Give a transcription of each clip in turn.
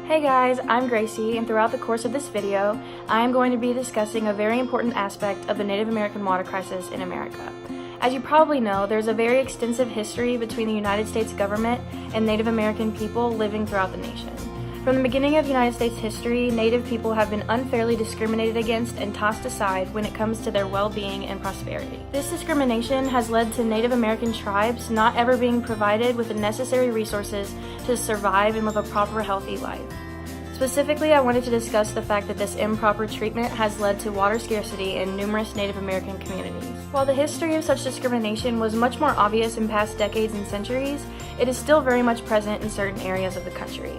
Hey guys, I'm Gracie, and throughout the course of this video, I am going to be discussing a very important aspect of the Native American water crisis in America. As you probably know, there's a very extensive history between the United States government and Native American people living throughout the nation. From the beginning of United States history, Native people have been unfairly discriminated against and tossed aside when it comes to their well-being and prosperity. This discrimination has led to Native American tribes not ever being provided with the necessary resources to survive and live a proper, healthy life. Specifically, I wanted to discuss the fact that this improper treatment has led to water scarcity in numerous Native American communities. While the history of such discrimination was much more obvious in past decades and centuries, it is still very much present in certain areas of the country.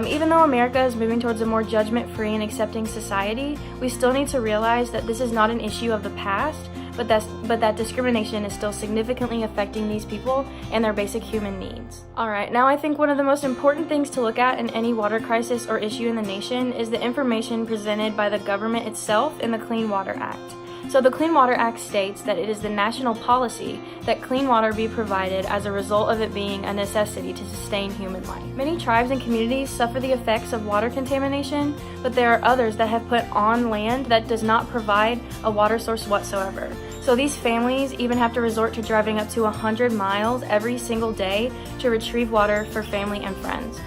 Even though America is moving towards a more judgment-free and accepting society, we still need to realize that this is not an issue of the past, but that discrimination is still significantly affecting these people and their basic human needs. Alright, now I think one of the most important things to look at in any water crisis or issue in the nation is the information presented by the government itself in the Clean Water Act. So the Clean Water Act states that it is the national policy that clean water be provided as a result of it being a necessity to sustain human life. Many tribes and communities suffer the effects of water contamination, but there are others that have put on land that does not provide a water source whatsoever. So these families even have to resort to driving up to 100 miles every single day to retrieve water for family and friends.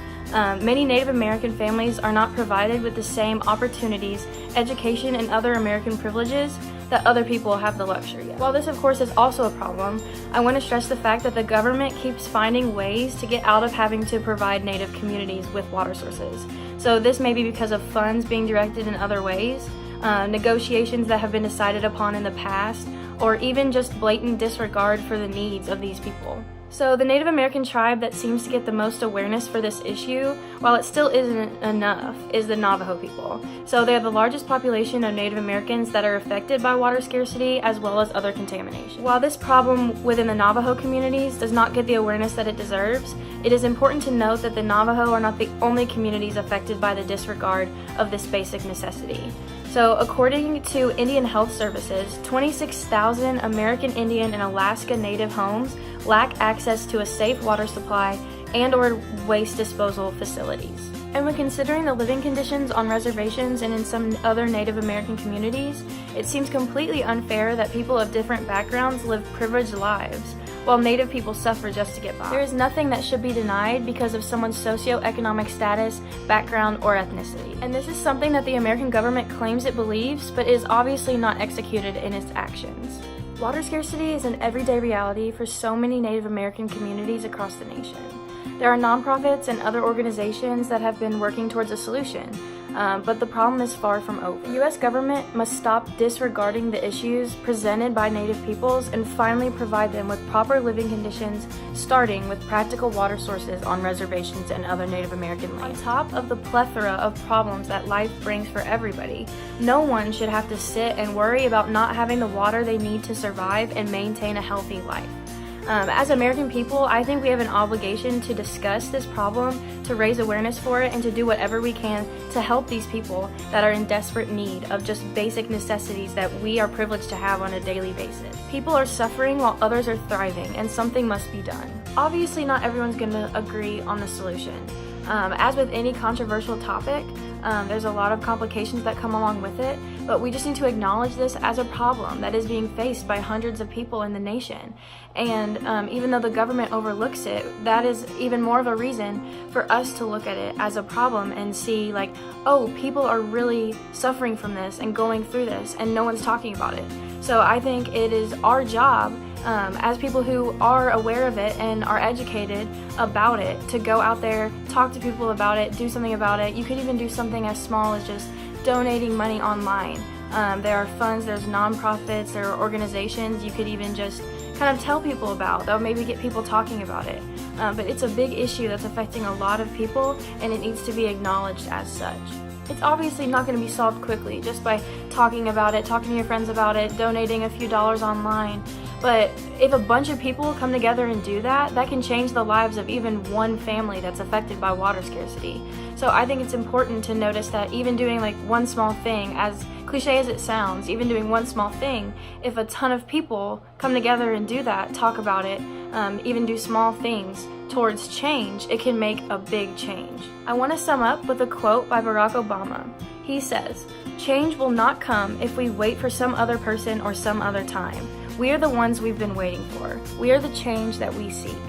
Many Native American families are not provided with the same opportunities, education, and other American privileges that other people have the luxury of. While this of course is also a problem, I want to stress the fact that the government keeps finding ways to get out of having to provide Native communities with water sources. So this may be because of funds being directed in other ways, negotiations that have been decided upon in the past, or even just blatant disregard for the needs of these people. So the Native American tribe that seems to get the most awareness for this issue, while it still isn't enough, is the Navajo people. So they are the largest population of Native Americans that are affected by water scarcity as well as other contamination. While this problem within the Navajo communities does not get the awareness that it deserves, it is important to note that the Navajo are not the only communities affected by the disregard of this basic necessity. So according to Indian Health Services, 26,000 American Indian and Alaska Native homes lack access to a safe water supply and/or waste disposal facilities. And when considering the living conditions on reservations and in some other Native American communities, it seems completely unfair that people of different backgrounds live privileged lives, while Native people suffer just to get by. There is nothing that should be denied because of someone's socioeconomic status, background, or ethnicity. And this is something that the American government claims it believes, but is obviously not executed in its actions. Water scarcity is an everyday reality for so many Native American communities across the nation. There are nonprofits and other organizations that have been working towards a solution, but the problem is far from over. The U.S. government must stop disregarding the issues presented by Native peoples and finally provide them with proper living conditions, starting with practical water sources on reservations and other Native American land. On top of the plethora of problems that life brings for everybody, no one should have to sit and worry about not having the water they need to survive and maintain a healthy life. As American people, I think we have an obligation to discuss this problem, to raise awareness for it, and to do whatever we can to help these people that are in desperate need of just basic necessities that we are privileged to have on a daily basis. People are suffering while others are thriving, and something must be done. Obviously, not everyone's going to agree on the solution. As with any controversial topic, there's a lot of complications that come along with it, but we just need to acknowledge this as a problem that is being faced by hundreds of people in the nation. And even though the government overlooks it, that is even more of a reason for us to look at it as a problem and see like, oh, people are really suffering from this and going through this and no one's talking about it. So I think it is our job as people who are aware of it and are educated about it to go out there, talk to people about it, do something about it. You could even do something as small as just donating money online. There are funds, there's nonprofits, there are organizations you could even just kind of tell people about. That'll maybe get people talking about it. But it's a big issue that's affecting a lot of people and it needs to be acknowledged as such. It's obviously not going to be solved quickly just by talking about it, talking to your friends about it, donating a few dollars online. But if a bunch of people come together and do that, that can change the lives of even one family that's affected by water scarcity. So I think it's important to notice that even doing like one small thing, as cliche as it sounds, even doing one small thing, if a ton of people come together and do that, talk about it, even do small things towards change, it can make a big change. I want to sum up with a quote by Barack Obama. He says, "Change will not come if we wait for some other person or some other time. We are the ones we've been waiting for. We are the change that we seek."